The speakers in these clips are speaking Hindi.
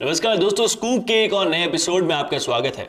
नमस्कार दोस्तों, स्कूप के एक और नए एपिसोड में आपका स्वागत है।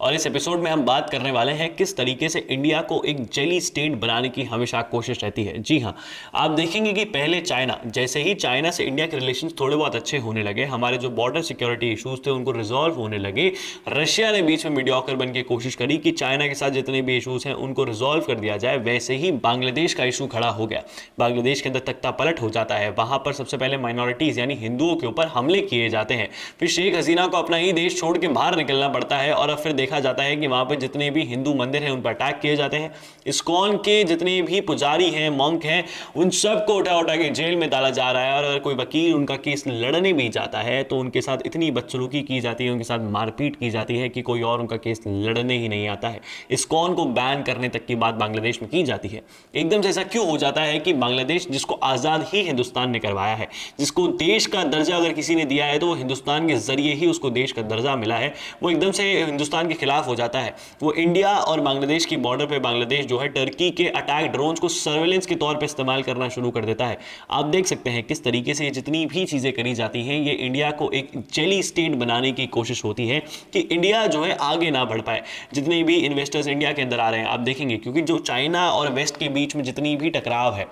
और इस एपिसोड में हम बात करने वाले हैं किस तरीके से इंडिया को एक जेली स्टेट बनाने की हमेशा कोशिश रहती है। जी हाँ, आप देखेंगे कि पहले चाइना, जैसे ही चाइना से इंडिया के रिलेशंस थोड़े बहुत अच्छे होने लगे, हमारे जो बॉर्डर सिक्योरिटी इश्यूज थे उनको रिजॉल्व होने लगे, रशिया ने बीच में मीडियोकर बन के कोशिश करी कि चाइना के साथ जितने भी इशूज हैं उनको रिजॉल्व कर दिया जाए। वैसे ही बांग्लादेश का इशू खड़ा हो गया, बांग्लादेश के अंदर तख्ता पलट हो जाता है। वहां पर सबसे पहले माइनॉरिटीज यानी हिंदुओं के ऊपर हमले किए जाते हैं, फिर शेख हसीना को अपना ही देश छोड़ के बाहर निकलना पड़ता है और अब फिर देखा जाता है कि वहां पर जितने भी हिंदू मंदिर हैं उन पर अटैक किए जाते हैं। इस्कॉन के जितने भी पुजारी हैं, मॉन्क हैं, उन सबको उठा उठा के जेल में डाला जा रहा है। और अगर कोई वकील उनका केस लड़ने भी जाता है तो उनके साथ इतनी बदसलूकी की जाती है, उनके साथ मारपीट की जाती है कि कोई और उनका केस लड़ने ही नहीं आता है। इस्कॉन को बैन करने तक की बात बांग्लादेश में की जाती है। एकदम से ऐसा क्यों हो जाता है कि बांग्लादेश, जिसको आज़ाद ही हिंदुस्तान ने करवाया है, जिसको देश का दर्जा अगर किसी ने दिया है तो वो हिंदुस्तान के जरिए ही उसको देश का दर्जा मिला है, वो एकदम से हिंदुस्तान के खिलाफ हो जाता है। वो इंडिया और बांग्लादेश की बॉर्डर पे बांग्लादेश जो है टर्की के अटैक ड्रोन्स को सर्वेलेंस के तौर पे इस्तेमाल करना शुरू कर देता है। आप देख सकते हैं किस तरीके से जितनी भी चीज़ें करी जाती हैं ये इंडिया को एक जेली स्टेट बनाने की कोशिश होती है कि इंडिया जो है आगे ना बढ़ पाए। जितने भी इन्वेस्टर्स इंडिया के अंदर आ रहे हैं आप देखेंगे, क्योंकि जो चाइना और वेस्ट के बीच में जितनी भी टकराव है,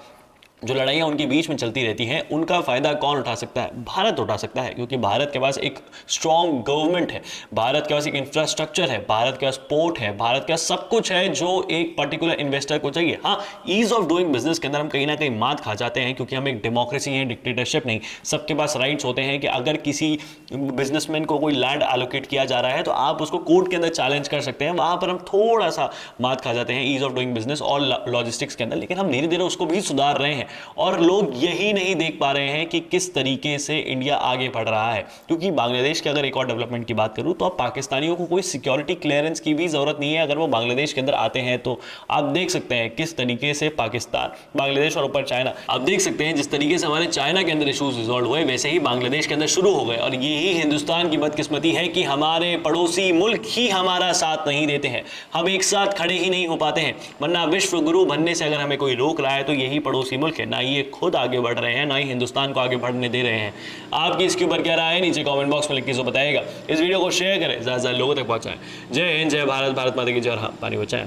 जो लड़ाइयाँ उनके बीच में चलती रहती हैं, उनका फ़ायदा कौन उठा सकता है? भारत उठा सकता है, क्योंकि भारत के पास एक स्ट्रॉन्ग गवर्नमेंट है, भारत के पास एक इंफ्रास्ट्रक्चर है, भारत के पास पोर्ट है, भारत के पास सब कुछ है जो एक पर्टिकुलर इन्वेस्टर को चाहिए। हाँ, ईज ऑफ डूइंग बिजनेस के अंदर हम कहीं ना कहीं मात खा जाते हैं, क्योंकि हम एक डेमोक्रेसी है, डिक्टेटरशिप नहीं। सबके पास राइट्स होते हैं कि अगर किसी बिजनेसमैन को कोई लैंड एलोकेट किया जा रहा है तो आप उसको कोर्ट के अंदर चैलेंज कर सकते हैं। वहाँ पर हम थोड़ा सा मात खा जाते हैं ईज ऑफ डूइंग बिजनेस और लॉजिस्टिक्स के अंदर, लेकिन हम धीरे धीरे उसको भी सुधार रहे हैं। और लोग यही नहीं देख पा रहे हैं कि किस तरीके से इंडिया आगे बढ़ रहा है। क्योंकि बांग्लादेश के अगर एक और डेवलपमेंट की बात करूं तो अब पाकिस्तानियों को कोई सिक्योरिटी क्लियरेंस की भी जरूरत नहीं है अगर वो बांग्लादेश के अंदर आते हैं तो। आप देख सकते हैं किस तरीके से पाकिस्तान, बांग्लादेश और ऊपर चाइना, आप देख सकते हैं जिस तरीके से हमारे चाइना के अंदर इशूज रिजॉल्व हुए वैसे ही बांग्लादेश के अंदर शुरू हो गए। और यही हिंदुस्तान की बदकिस्मती है कि हमारे पड़ोसी मुल्क ही हमारा साथ नहीं देते हैं, हम एक साथ खड़े ही नहीं हो पाते हैं। वरना विश्व गुरु बनने से अगर हमें कोई रोक रहा है तो यही पड़ोसी मुल्क है, ना ये खुद आगे बढ़ रहे हैं, ना ही हिंदुस्तान को आगे बढ़ने दे रहे हैं। आपकी इसके ऊपर क्या राय है नीचे कमेंट बॉक्स में लिख के बताइएगा। इस वीडियो को शेयर करें, ज़्यादा से ज़्यादा लोगों तक पहुंचाएं। जय हिंद, जय भारत, भारत माता की जय, और हाँ, पानी बचाएं।